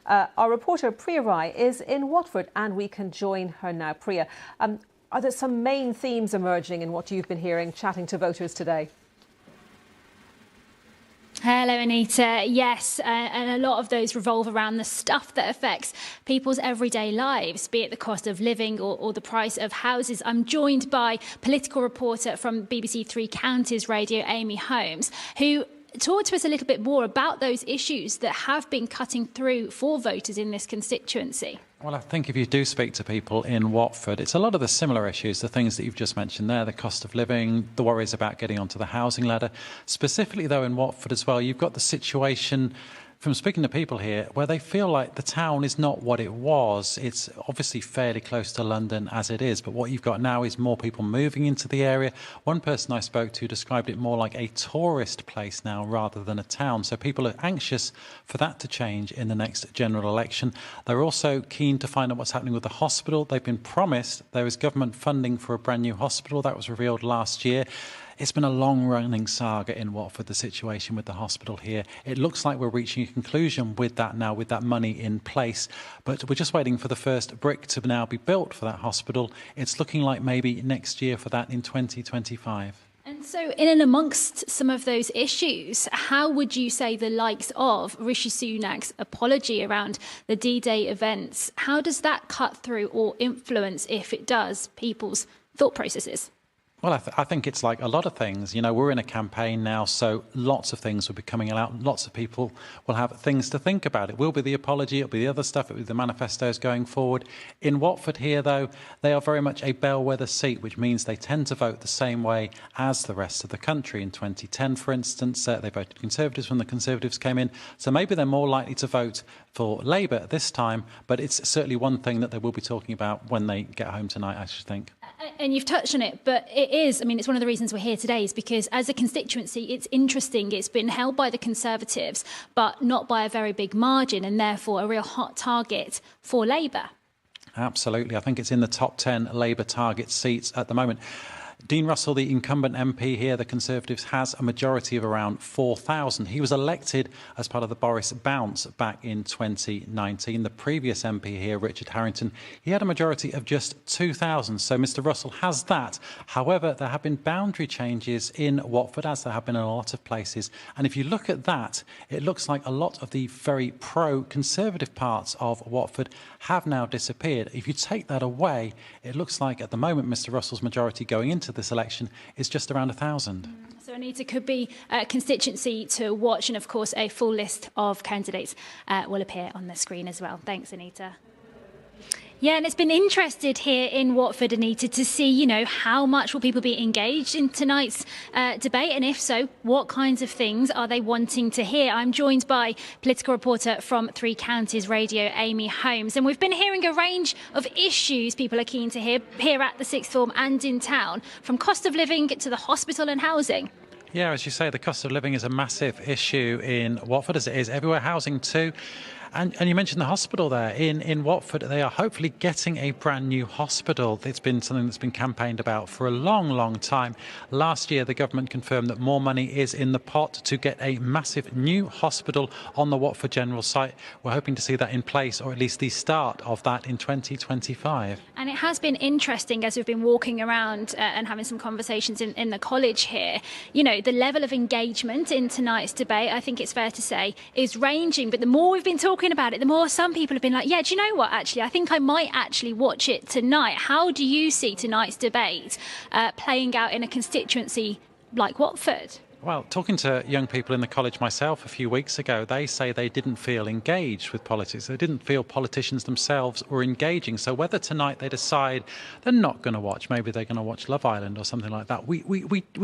Our reporter Priya Rai is in Watford and we can join her now. Priya, are there some main themes emerging in what you've been hearing, chatting to voters today? Hello, Anita. Yes, and a lot of those revolve around the stuff that affects people's everyday lives, be it the cost of living or the price of houses. I'm joined by political reporter from BBC Three Counties Radio, Amy Holmes, who talked to us a little bit more about those issues that have been cutting through for voters in this constituency. Well, I think if you do speak to people in Watford, it's a lot of the similar issues, the things that you've just mentioned there, the cost of living, the worries about getting onto the housing ladder. Specifically, though, in Watford as well, you've got the situation from speaking to people here where they feel like the town is not what it was. It's obviously fairly close to London as it is, but what you've got now is more people moving into the area. One person I spoke to described it more like a tourist place now rather than a town. So people are anxious for that to change in the next general election. They're also keen to find out what's happening with the hospital. They've been promised there is government funding for a brand new hospital. That was revealed last year. It's been a long-running saga in Watford, the situation with the hospital here. It looks like we're reaching a conclusion with that now, with that money in place. But we're just waiting for the first brick to now be built for that hospital. It's looking like maybe next year for that in 2025. And so in and amongst some of those issues, how would you say the likes of Rishi Sunak's apology around the D-Day events, how does that cut through or influence, if it does, people's thought processes? Well, I think it's like a lot of things. You know, we're in a campaign now, so lots of things will be coming out. Lots of people will have things to think about. It will be the apology, it'll be the other stuff, it'll be the manifestos going forward. In Watford here, though, they are very much a bellwether seat, which means they tend to vote the same way as the rest of the country. In 2010, for instance, they voted Conservatives when the Conservatives came in. So maybe they're more likely to vote for Labour this time, but it's certainly one thing that they will be talking about when they get home tonight, I should think. And you've touched on it, but it is, I mean, it's one of the reasons we're here today is because as a constituency, it's interesting. It's been held by the Conservatives, but not by a very big margin, and therefore a real hot target for Labour. Absolutely. I think it's in the top 10 Labour target seats at the moment. Dean Russell, the incumbent MP here, the Conservatives, has a majority of around 4,000. He was elected as part of the Boris bounce back in 2019. The previous MP here, Richard Harrington, he had a majority of just 2,000. So Mr Russell has that. However, there have been boundary changes in Watford, as there have been in a lot of places. And if you look at that, it looks like a lot of the very pro-Conservative parts of Watford have now disappeared. If you take that away, it looks like at the moment Mr Russell's majority going into this election is just around 1,000. So Anita, could be a constituency to watch, and of course a full list of candidates will appear on the screen as well. Thanks, Anita. Yeah, and it's been interested here in Watford, Anita, to see, you know, how much will people be engaged in tonight's debate, and if so, what kinds of things are they wanting to hear? I'm joined by political reporter from Three Counties Radio, Amy Holmes, and we've been hearing a range of issues people are keen to hear here at the sixth form and in town, from cost of living to the hospital and housing. Yeah, as you say, the cost of living is a massive issue in Watford, as it is everywhere, housing too. And you mentioned the hospital there. In Watford, they are hopefully getting a brand new hospital. It's been something that's been campaigned about for a long, long time. Last year, the government confirmed that more money is in the pot to get a massive new hospital on the Watford General site. We're hoping to see that in place, or at least the start of that, in 2025. And it has been interesting as we've been walking around and having some conversations in the college here. You know, the level of engagement in tonight's debate, I think it's fair to say, is ranging. But the more we've been talking about it, the more some people have been like, yeah, do you know what, actually, I think I might actually watch it tonight. How do you see tonight's debate playing out in a constituency like Watford? Well, talking to young people in the college myself a few weeks ago, they say they didn't feel engaged with politics. They didn't feel politicians themselves were engaging. So whether tonight they decide they're not going to watch, maybe they're going to watch Love Island or something like that, we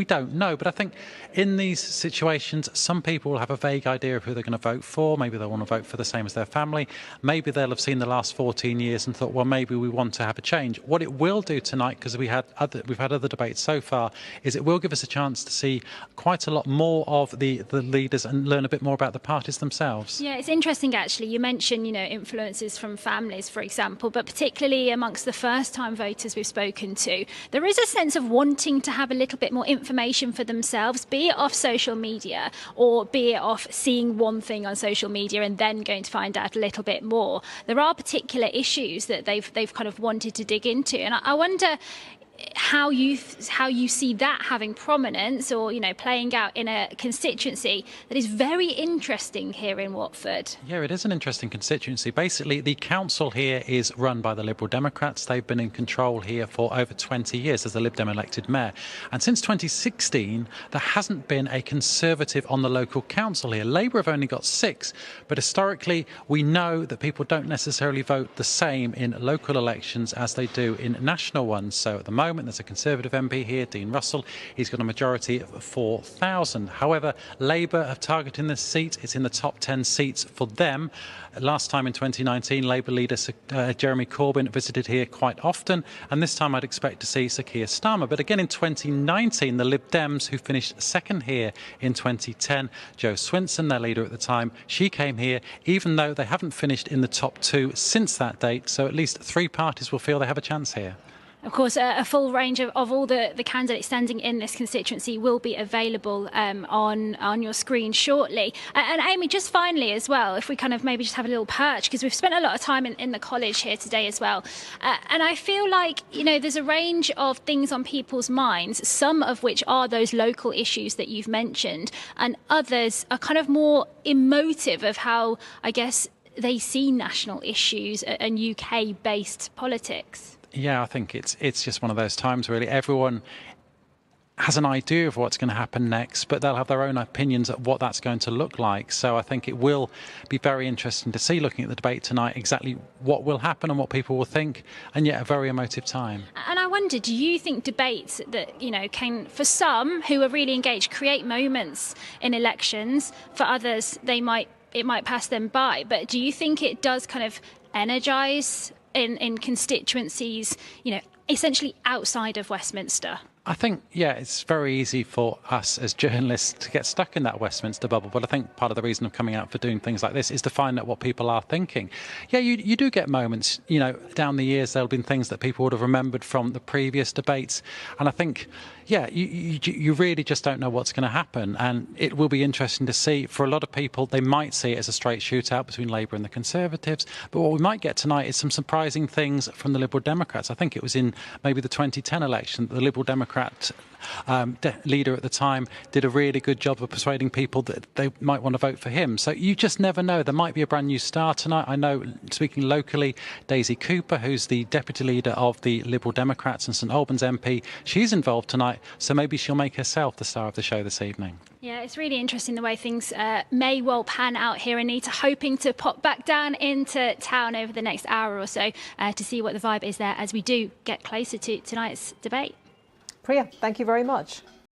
don't know. But I think in these situations, some people will have a vague idea of who they're going to vote for. Maybe they'll want to vote for the same as their family. Maybe they'll have seen the last 14 years and thought, well, maybe we want to have a change. What it will do tonight, because we've had other debates so far, is it will give us a chance to see quite quite a lot more of the leaders and learn a bit more about the parties themselves. Yeah, it's interesting actually. You mentioned, influences from families, for example, but particularly amongst the first-time voters we've spoken to, there is a sense of wanting to have a little bit more information for themselves, be it off social media or be it off seeing one thing on social media and then going to find out a little bit more. There are particular issues that they've kind of wanted to dig into, and I wonder how you see that having prominence or playing out in a constituency that is very interesting here in Watford. Yeah, it is an interesting constituency. Basically, the council here is run by the Liberal Democrats. They've been in control here for over 20 years as the Lib Dem elected mayor. And since 2016, there hasn't been a Conservative on the local council here. Labour have only got 6, but historically, we know that people don't necessarily vote the same in local elections as they do in national ones. So at the moment, there's a Conservative MP here, Dean Russell. He's got a majority of 4,000. However, Labour have targeted this seat. It's in the top 10 seats for them. Last time in 2019, Labour leader Jeremy Corbyn visited here quite often, and this time I'd expect to see Sir Keir Starmer. But again in 2019, the Lib Dems, who finished second here in 2010, Jo Swinson, their leader at the time, she came here, even though they haven't finished in the top 2 since that date. So at least 3 parties will feel they have a chance here. Of course, a full range of all the candidates standing in this constituency will be available on your screen shortly. And Amy, just finally as well, if we kind of maybe just have a little perch, because we've spent a lot of time in the college here today as well. And I feel like, there's a range of things on people's minds, some of which are those local issues that you've mentioned, and others are kind of more emotive of how, I guess, they see national issues and UK-based politics. Yeah, I think it's just one of those times, really. Everyone has an idea of what's going to happen next, but they'll have their own opinions of what that's going to look like. So I think it will be very interesting to see, looking at the debate tonight, exactly what will happen and what people will think, and yet a very emotive time. And I wonder, do you think debates that, can, for some who are really engaged, create moments in elections? For others, it might pass them by. But do you think it does kind of energise in constituencies, essentially outside of Westminster? I think, yeah, it's very easy for us as journalists to get stuck in that Westminster bubble. But I think part of the reason of coming out for doing things like this is to find out what people are thinking. Yeah, you do get moments, down the years, there'll been things that people would have remembered from the previous debates. And I think, yeah, you really just don't know what's going to happen. And it will be interesting to see. For a lot of people, they might see it as a straight shootout between Labour and the Conservatives. But what we might get tonight is some surprising things from the Liberal Democrats. I think it was in maybe the 2010 election that the Liberal Democrat leader at the time did a really good job of persuading people that they might want to vote for him. So you just never know. There might be a brand new star tonight. I know, speaking locally, Daisy Cooper, who's the deputy leader of the Liberal Democrats and St Albans MP, she's involved tonight, so maybe she'll make herself the star of the show this evening. Yeah, it's really interesting the way things may well pan out here. Anita, hoping to pop back down into town over the next hour or so to see what the vibe is there as we do get closer to tonight's debate. Priya, thank you very much.